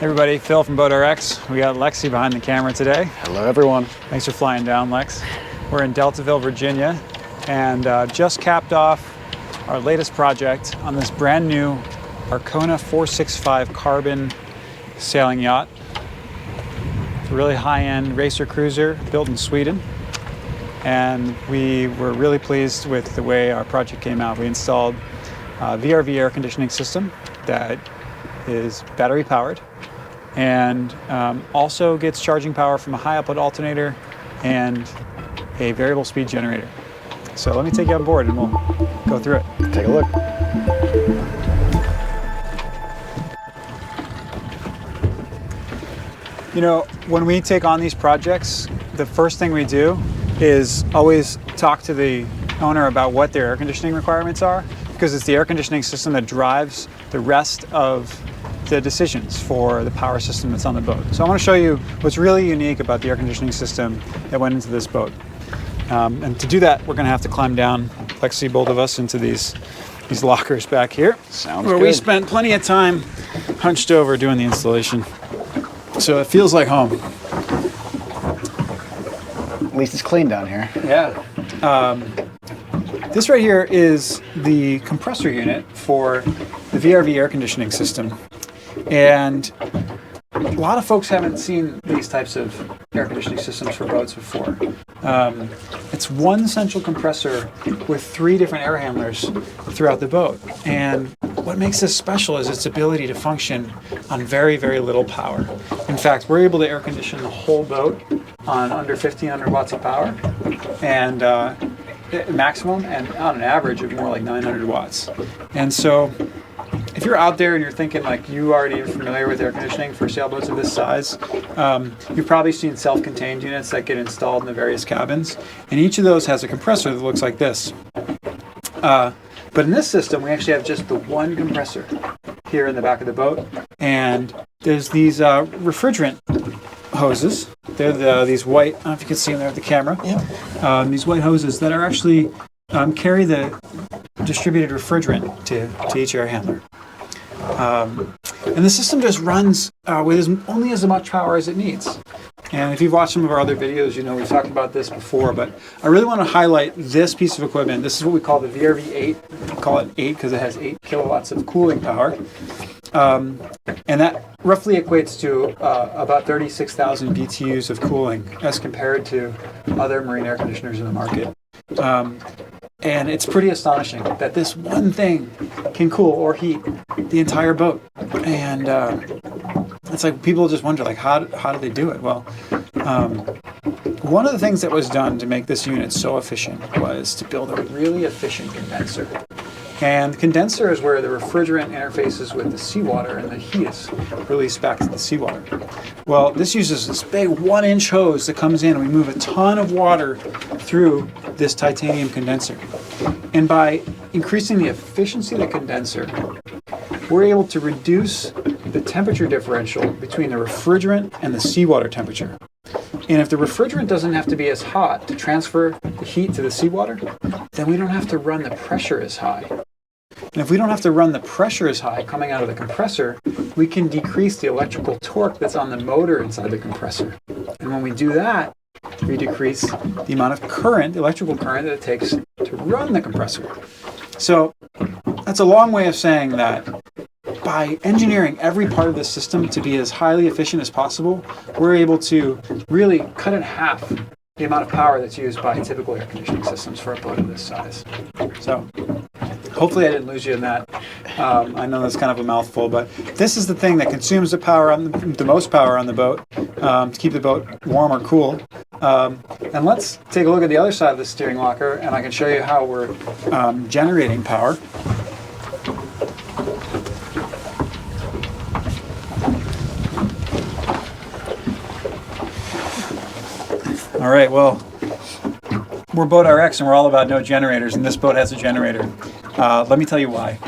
Hey everybody, Phil from BoatRx. We got Lexi behind the camera today. Hello everyone. Thanks for flying down, Lex. We're in Deltaville, Virginia, and just capped off our latest project on this brand new Arcona 465 carbon sailing yacht. It's a really high-end racer cruiser built in Sweden. And we were really pleased with the way our project came out. We installed a VRV air conditioning system that is battery powered and also gets charging power from a high output alternator and a variable speed generator. So let me take you on board and we'll go through it. Take a look. You know, when we take on these projects, the first thing we do is always talk to the owner about what their air conditioning requirements are, because it's the air conditioning system that drives the rest of the decisions for the power system that's on the boat. So I want to show you what's really unique about the air conditioning system that went into this boat. And to do that, we're going to have to climb down, Lexi, both of us, into these lockers back here. Sounds where good. we spent plenty of time hunched over doing the installation. So it feels like home. At least it's clean down here. Yeah. This right here is the compressor unit for the VRV air conditioning system. And a lot of folks haven't seen these types of air conditioning systems for boats before. It's one central compressor with 3 different air handlers throughout the boat. And what makes this special is its ability to function on very, very little power. In fact, we're able to air condition the whole boat on under 1,500 watts of power, and maximum, and on an average of more like 900 watts. And so if you're out there and you're thinking like you already are familiar with air conditioning for sailboats of this size, you've probably seen self-contained units that get installed in the various cabins, and each of those has a compressor that looks like this. But in this system, we actually have just the one compressor here in the back of the boat, and there's these refrigerant hoses. They're these white, I don't know if you can see them there at the camera. Yeah. These white hoses that are actually carry the distributed refrigerant to each air handler. And the system just runs with only as much power as it needs. And if you've watched some of our other videos, you know we've talked about this before, but I really want to highlight this piece of equipment. This is what we call the VRV8. We call it 8 because it has 8 kilowatts of cooling power. And that roughly equates to about 36,000 BTUs of cooling as compared to other marine air conditioners in the market. And it's pretty astonishing that this one thing can cool or heat the entire boat. And it's like people just wonder, like, how do they do it? Well, one of the things that was done to make this unit so efficient was to build a really efficient condenser. And the condenser is where the refrigerant interfaces with the seawater and the heat is released back to the seawater. Well, this uses this big 1-inch hose that comes in, and we move a ton of water through this titanium condenser. And by increasing the efficiency of the condenser, we're able to reduce the temperature differential between the refrigerant and the seawater temperature. And if the refrigerant doesn't have to be as hot to transfer the heat to the seawater, then we don't have to run the pressure as high. And if we don't have to run the pressure as high coming out of the compressor, we can decrease the electrical torque that's on the motor inside the compressor. And when we do that, we decrease the amount of current, electrical current, that it takes to run the compressor. So that's a long way of saying that by engineering every part of the system to be as highly efficient as possible, we're able to really cut in half the amount of power that's used by typical air conditioning systems for a boat of this size. So hopefully I didn't lose you in that. I know that's kind of a mouthful, but this is the thing that consumes the most power on the boat to keep the boat warm or cool. And let's take a look at the other side of the steering locker, and I can show you how we're generating power. All right, well, we're BoatRx and we're all about no generators, and this boat has a generator. Let me tell you why.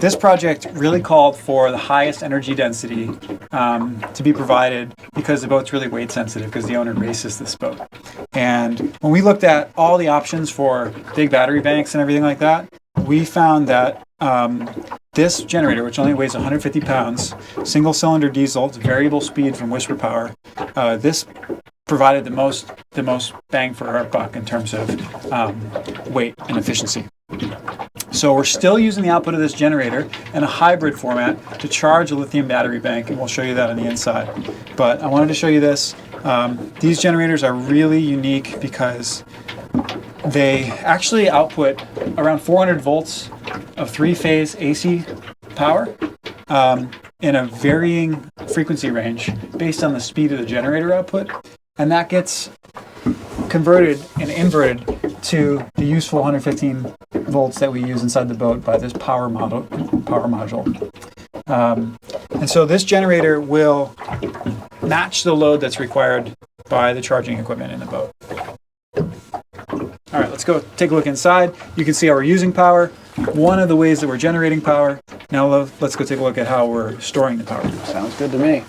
This project really called for the highest energy density to be provided because the boat's really weight sensitive because the owner races this boat. And when we looked at all the options for big battery banks and everything like that, we found that This generator, which only weighs 150 pounds, single cylinder diesel, it's variable speed from whisper power. This provided the most bang for our buck in terms of weight and efficiency. So we're still using the output of this generator in a hybrid format to charge a lithium battery bank, and we'll show you that on the inside. But I wanted to show you this. These generators are really unique because they actually output around 400 volts of three-phase AC power in a varying frequency range based on the speed of the generator output. And that gets converted and inverted to the useful 115 volts that we use inside the boat by this power module. And so this generator will match the load that's required by the charging equipment in the boat. All right, let's go take a look inside. You can see how we're using power, one of the ways that we're generating power. Now let's go take a look at how we're storing the power. Sounds good to me.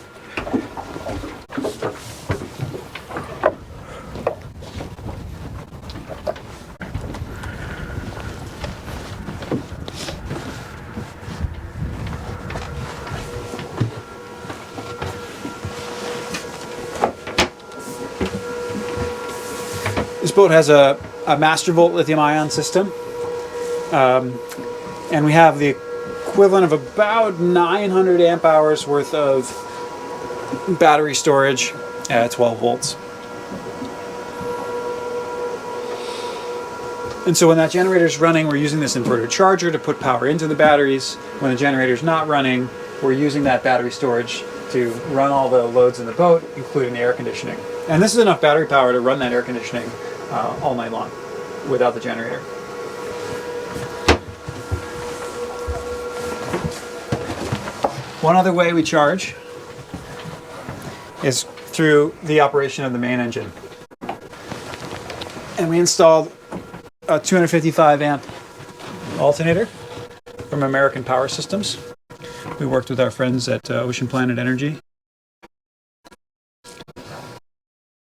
This boat has a Mastervolt Lithium-ion system, and we have the equivalent of about 900 amp hours worth of battery storage at 12 volts. And so when that generator is running, we're using this inverter charger to put power into the batteries. When the generator is not running, we're using that battery storage to run all the loads in the boat, including the air conditioning. And this is enough battery power to run that air conditioning all night long without the generator. One other way we charge is through the operation of the main engine. And we installed a 255 amp alternator from American Power Systems. We worked with our friends at Ocean Planet Energy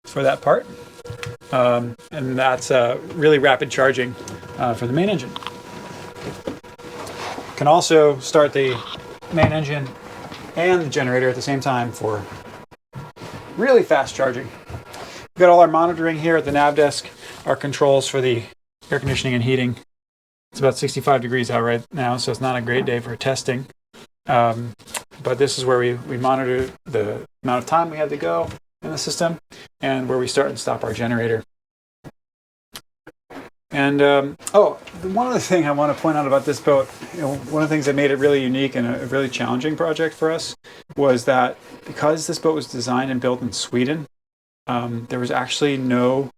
for that part. And that's really rapid charging for the main engine. Can also start the main engine and the generator at the same time for really fast charging. We've got all our monitoring here at the nav desk, our controls for the air conditioning and heating. It's about 65 degrees out right now, so it's not a great day for testing. But this is where we monitor the amount of time we have to go in the system and where we start and stop our generator. And one other thing I want to point out about this boat, one of the things that made it really unique and a really challenging project for us was that because this boat was designed and built in Sweden, there was actually no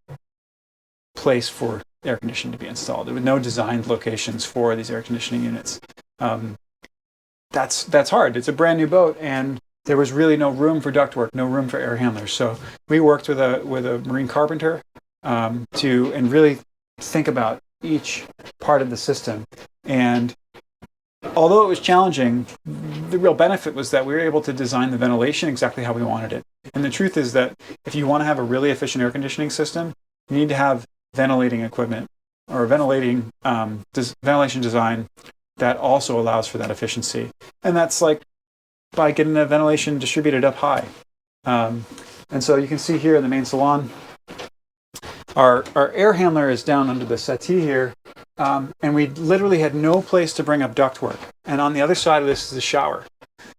place for air conditioning to be installed. There were no designed locations for these air conditioning units. That's hard. It's a brand new boat, and there was really no room for ductwork, no room for air handlers. So we worked with a marine carpenter to really think about each part of the system. And although it was challenging, the real benefit was that we were able to design the ventilation exactly how we wanted it. And the truth is that if you want to have a really efficient air conditioning system, you need to have ventilating equipment or ventilation design that also allows for that efficiency. And that's like by getting the ventilation distributed up high. And so you can see here in the main salon, our air handler is down under the settee here, and we literally had no place to bring up ductwork. And on the other side of this is the shower.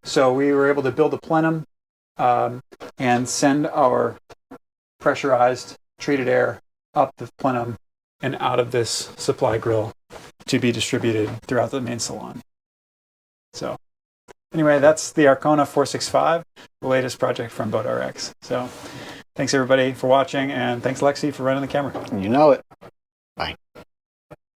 So we were able to build a plenum and send our pressurized treated air up the plenum and out of this supply grill to be distributed throughout the main salon. So anyway, that's the Arcona 465, the latest project from BoatRx. So thanks everybody for watching, and thanks Lexi for running the camera. You know it. Bye.